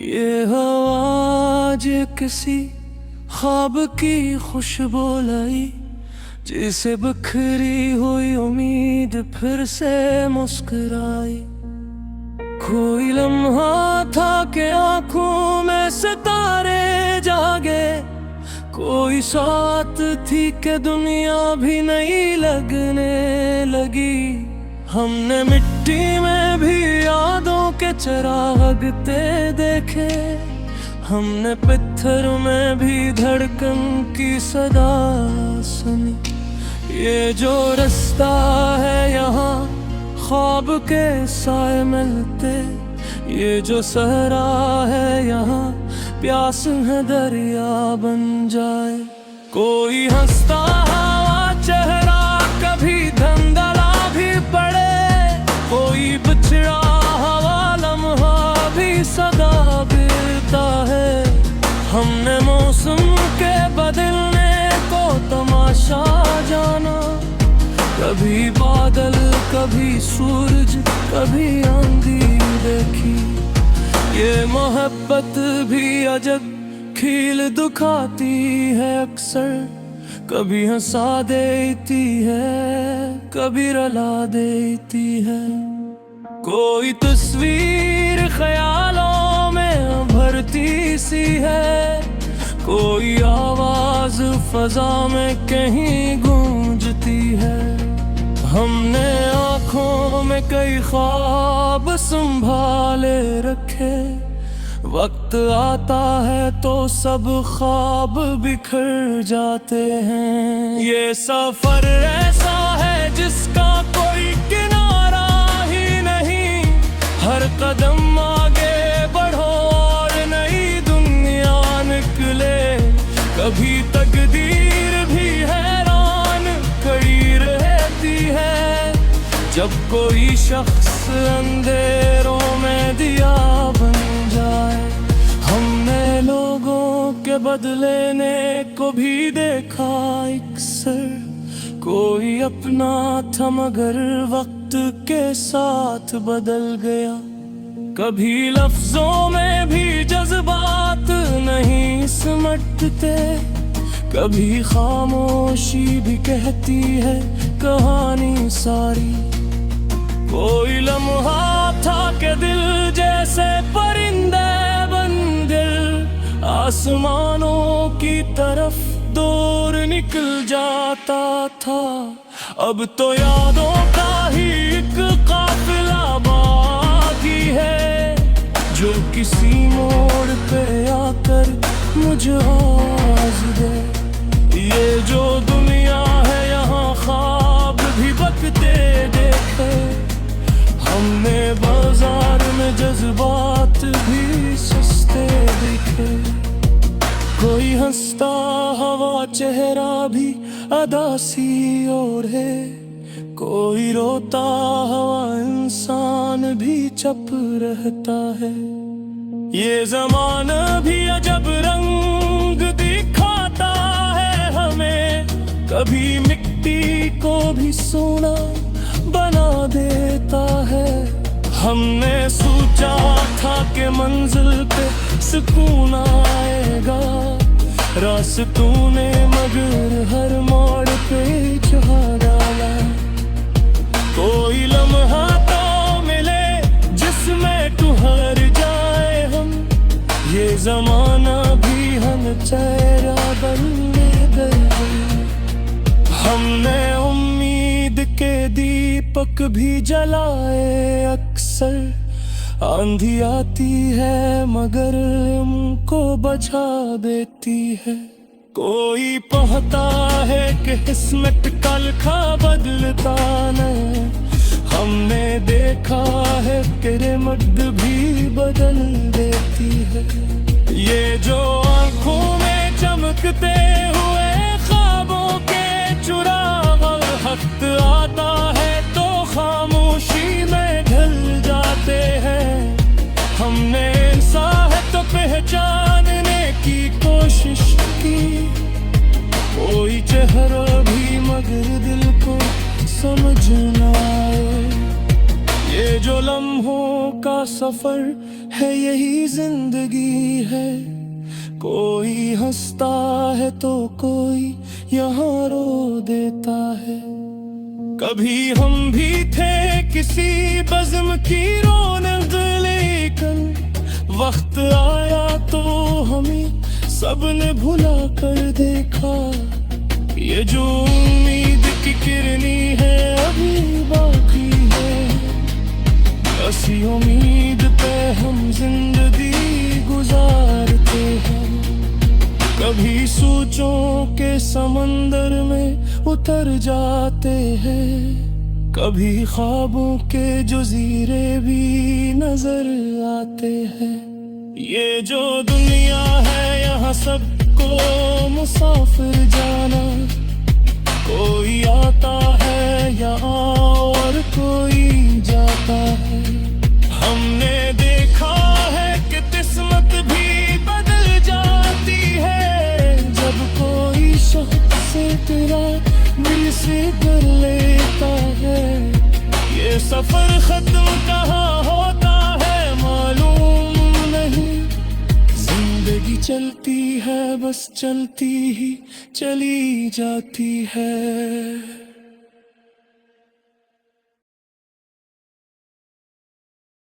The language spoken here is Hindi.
ये आवाज किसी ख्वाब की खुशबू लाई, जिसे बिखरी हुई उम्मीद फिर से मुस्कुराई। कोई लम्हा था कि आंखों में सितारे जागे, कोई साथ थी कि दुनिया भी नहीं लगने लगी। हमने मिट्टी में भी यादों के चिरागते देखे, हमने पत्थर में भी धड़कन की सदा सुनी। ये जो रास्ता है यहाँ ख्वाब के साए मिलते, ये जो सहरा है यहाँ प्यास है दरिया बन जाए। कोई हंसता हुआ चेहरा कभी धंधला भी पड़े, कोई बिछड़ा हुआ लम्हा भी सदा बीतता है। हमने मौसम के बदलने को तमाशा जाना, कभी बादल कभी सूरज कभी आंधी देखी। ये मोहब्बत भी अजब खील दुखाती है अक्सर, कभी हंसा देती है कभी रुला देती है। कोई तस्वीर ख्यालों में भरती सी है, कोई आवाज फजा में कहीं गूंजती है। हमने आँखों में कई ख्वाब संभाले रखे, वक्त आता है तो सब ख्वाब बिखर जाते हैं। ये सफर ऐसा है जिसका कोई किनारा ही नहीं, हर कदम आगे बढ़ो और नई दुनिया निकले। कभी तकदीर भी हैरान खड़ी रहती है, जब कोई शख्स अंधेरों में दिया बन जाए। हमने लोगों के बदलने को भी देखा अक्सर, कोई अपना था मगर वक्त के साथ बदल गया। कभी लफ्जों में भी जज्बात नहीं सिमटते, कभी खामोशी भी कहती है कहानी सारी। कोई लम्हा था कि दिल जैसे परिंदे बंदिल आसमानों की तरफ दूर निकल जाता था। अब तो यादों का ही एक काफिला बाकी है, जो किसी मोड़ पे आकर मुझे आवाज दे। ये जो दुनिया है यहाँ ख्वाब भी बकते देखे, हमने बाजार में जज्बात भी सस्ते दिखे। कोई हंसता हवा चेहरा भी अदासी ओढ़े, कोई रोता हुआ इंसान भी चुप रहता है। ये ज़माना भी अजब रंग दिखाता है हमें, कभी मिट्टी को भी सोना बना देता है। हमने सोचा था कि मंजिल पे सुकून आएगा, रास्तों ने मगर हर मोड़ पे चाह डाला। कोई लम्हा तो मिले जिसमें ठहर जाए हम, ये जमाना भी हम चेहरा बनने गए। हमने उम्मीद के दीपक भी जलाए अक्सर, आंधी आती है मगर उनको बचा देती है। कोई कहता है कि किस्मत कल का बदलता नहीं, हमने देखा है कि रेमत भी बदल देती है। ये जो आँखों में चमकते हुए ख्वाबों के चुराग वक्त आता है तो खामोशी में ढल जाते हैं। हमने इंसान है तो पहचानने की कोशिश की, कोई चेहरा भी मगर दिल को समझ ना आए। ये जो लम्हों का सफर है यही जिंदगी है। कोई हंसता है तो कोई यहाँ रो देता है। कभी हम भी थे किसी बज़्म की रौनक, लेकिन वक्त आया तो हमें सबने भुला कर देखा। ये जो उम्मीद की किरनी है अभी बाकी है, ऐसी उम्मीद पे हम जिंदगी गुजारते हैं। कभी सोचों के समंदर में उतर जाते हैं, कभी ख्वाबों के जज़ीरे भी नजर आते हैं। ये जो दुनिया है यहाँ सबको मुसाफिर जाना, कोई आता है यहाँ और कोई जाता है। हमने देखा है कि किस्मत भी बदल जाती है, जब कोई शख्स तेरा दिल से कर लेता है। ये सफर खत्म कहाँ होता है मालूम नहीं, जिंदगी चलती है बस चलती ही चली जाती है।